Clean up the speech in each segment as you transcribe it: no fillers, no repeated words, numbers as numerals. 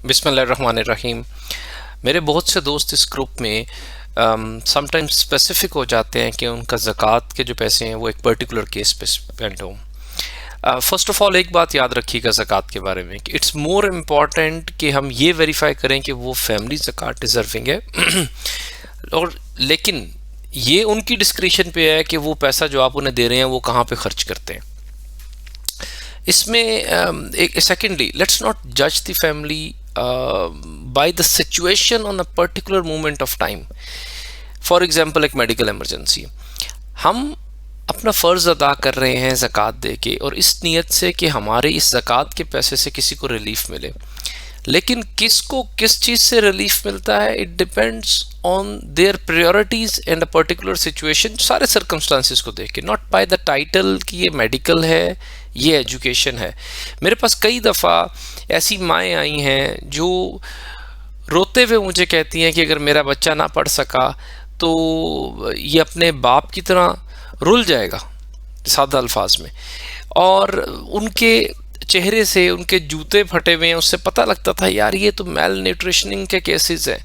बिस्मिल्लाहिर्रहमानिर्रहीम। मेरे बहुत से दोस्त इस ग्रुप में समटाइम्स स्पेसिफिक हो जाते हैं कि उनका ज़कात के जो पैसे हैं वो एक पर्टिकुलर केस पे स्पेंड हों। फ़र्स्ट ऑफ़ ऑल एक बात याद रखिएगा ज़कात के बारे में कि इट्स मोर इम्पॉर्टेंट कि हम ये वेरीफाई करें कि वो फैमिली ज़कात डिज़र्विंग है और लेकिन ये उनकी डिस्क्रिशन पे है कि वो पैसा जो आप उन्हें दे रहे हैं वो कहाँ पे खर्च करते हैं। इसमें एक सेकेंडली, लेट्स नॉट जज the family by the situation on a particular moment of time. For example एक मेडिकल इमरजेंसी, हम अपना फ़र्ज़ अदा कर रहे हैं ज़कात दे के और इस नीयत से कि हमारे इस ज़कात के पैसे से किसी को रिलीफ मिले, लेकिन किसको किस चीज़ से रिलीफ मिलता है it depends on their priorities and a particular situation, सारे सर्कमस्टांसिस को देख के, नॉट बाय द टाइटल कि ये मेडिकल है ये एजुकेशन है। मेरे पास कई दफ़ा ऐसी माएँ आई हैं जो रोते हुए मुझे कहती हैं कि अगर मेरा बच्चा ना पढ़ सका तो ये अपने बाप की तरह रुल जाएगा, सादा अल्फाज में। और उनके चेहरे से उनके जूते फटे हुए हैं, उससे पता लगता था यार ये तो मेल न्यूट्रिशनिंग के केसेस हैं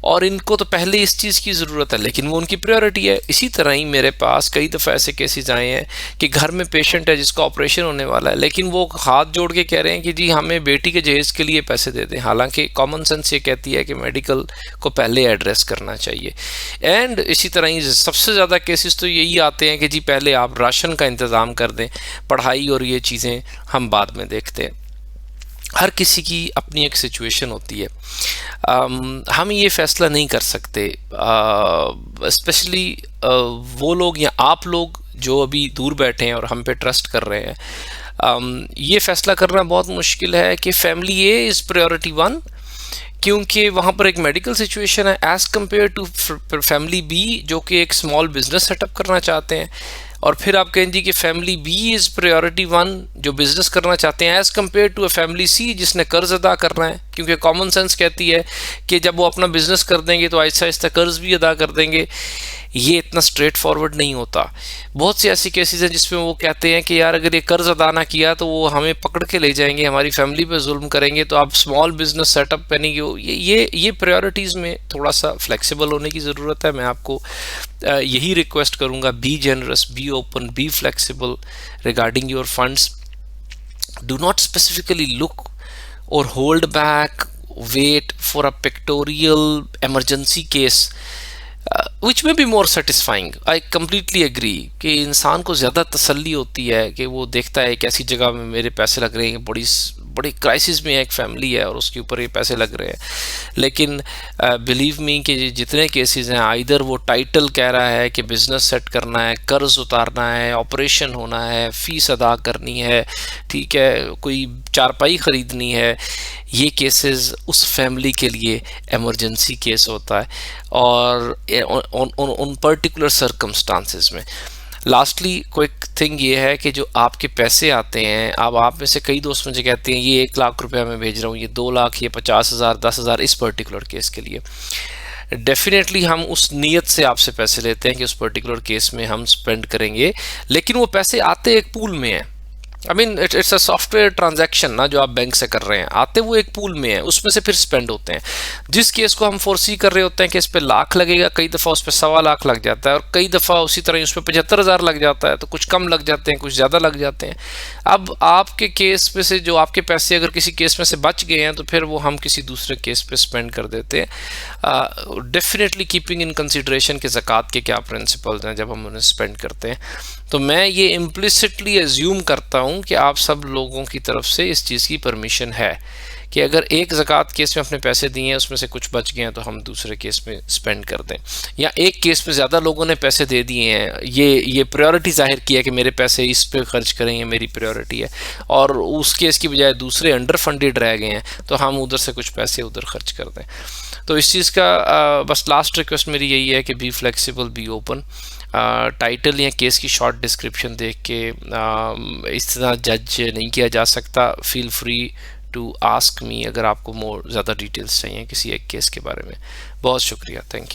और इनको तो पहले इस चीज़ की ज़रूरत है, लेकिन वो उनकी प्रायोरिटी है। इसी तरह ही मेरे पास कई दफ़ा ऐसे केसेस आए हैं कि घर में पेशेंट है जिसका ऑपरेशन होने वाला है, लेकिन वो हाथ जोड़ के कह रहे हैं कि जी हमें बेटी के जहेज़ के लिए पैसे दे दें, हालांकि कॉमन सेंस ये कहती है कि मेडिकल को पहले एड्रेस करना चाहिए। एंड इसी तरह ही सबसे ज़्यादा केसेस तो यही आते हैं कि जी पहले आप राशन का इंतज़ाम कर दें, पढ़ाई और ये चीज़ें हम बाद में देखते हैं। हर किसी की अपनी एक सिचुएशन होती है। हम ये फैसला नहीं कर सकते, स्पेशली वो लोग या आप लोग जो अभी दूर बैठे हैं और हम पे ट्रस्ट कर रहे हैं। ये फैसला करना बहुत मुश्किल है कि family A is priority one, क्योंकि वहाँ पर एक मेडिकल सिचुएशन है, as compare to family B जो कि एक स्मॉल बिजनेस सेटअप करना चाहते हैं। और फिर आप कहेंगे कि family B is priority one जो बिज़नेस करना चाहते हैं, as compare to a family C जिसने कर्ज़ अदा करना है, क्योंकि कॉमन सेंस कहती है कि जब वो अपना बिज़नेस कर देंगे तो आहिस्ता आहिस्ता कर्ज़ भी अदा कर देंगे। ये इतना स्ट्रेट फॉरवर्ड नहीं होता। बहुत सी ऐसी केसेस हैं जिसमें वो कहते हैं कि यार अगर ये कर्ज़ अदा ना किया तो वो हमें पकड़ के ले जाएंगे, हमारी फैमिली पे जुल्म करेंगे, तो आप स्मॉल बिजनेस सेटअप पे नहीं। ये प्रायोरिटीज़ में थोड़ा सा फ्लेक्सिबल होने की ज़रूरत है। मैं आपको यही रिक्वेस्ट करूँगा, be generous, be open, be flexible regarding your funds. Do not specifically look or hold back, wait for a pictorial emergency case which में be more satisfying. I completely agree कि इंसान को ज़्यादा तसल्ली होती है कि वो देखता है कि ऐसी जगह में मेरे पैसे लग रहे हैं, बड़ी क्राइसिस में एक फैमिली है और उसके ऊपर ये पैसे लग रहे हैं। लेकिन बिलीव मी कि जितने केसेस हैं, आइदर वो टाइटल कह रहा है कि बिज़नेस सेट करना है, कर्ज उतारना है, ऑपरेशन होना है, फ़ीस अदा करनी है, ठीक है, कोई चारपाई ख़रीदनी है, ये केसेस उस फैमिली के लिए इमरजेंसी केस होता है और उन पर्टिकुलर सर्कमस्टांसेस में। लास्टली क्विक थिंग ये है कि जो आपके पैसे आते हैं, अब आप में से कई दोस्त मुझे कहते हैं ये 1 लाख रुपया मैं भेज रहा हूँ, ये 2 लाख, ये 50,000, 10,000 इस पर्टिकुलर केस के लिए। डेफिनेटली हम उस नीयत से आपसे पैसे लेते हैं कि उस पर्टिकुलर केस में हम स्पेंड करेंगे, लेकिन वो पैसे आते एक पूल में हैं। I mean it's a software transaction ना, जो आप बैंक से कर रहे हैं, आते वो एक पूल में है, उसमें से फिर स्पेंड होते हैं। जिस केस को हम फोरसी कर रहे होते हैं कि इस पे लाख लगेगा, कई दफ़ा उस पर 1.25 लाख लग जाता है और कई दफ़ा उसी तरह उस पर 75,000 लग जाता है। तो कुछ कम लग जाते हैं, कुछ ज़्यादा लग जाते हैं। अब आपके केस में से जो आपके पैसे अगर किसी केस में से बच गए हैं तो फिर वो हम किसी दूसरे केस पे स्पेंड कर देते हैं, डेफिनेटली कीपिंग इन कंसिडरेशन के ज़कात के क्या प्रिंसिपल्स हैं जब हम उन्हें स्पेंड करते हैं। तो मैं ये इम्प्लिसिटली एज्यूम करता हूँ कि आप सब लोगों की तरफ से इस चीज़ की परमिशन है कि अगर एक ज़कात केस में अपने पैसे दिए हैं उसमें से कुछ बच गए हैं तो हम दूसरे केस में स्पेंड कर दें, या एक केस में ज़्यादा लोगों ने पैसे दे दिए हैं, ये प्रायोरिटी जाहिर किया कि मेरे पैसे इस पे खर्च करें, ये मेरी प्रायोरिटी है, और उस केस की बजाय दूसरे अंडर फंडेड रह गए हैं तो हम उधर से कुछ पैसे उधर खर्च कर दें। तो इस चीज़ का बस लास्ट रिक्वेस्ट मेरी यही है कि be flexible, be open. Title या केस की शॉर्ट डिस्क्रिप्शन देख के इस तरह जज नहीं किया जा सकता। Feel free to ask me अगर आपको ज़्यादा डिटेल्स चाहिए किसी एक केस के बारे में। बहुत शुक्रिया, थैंक यू।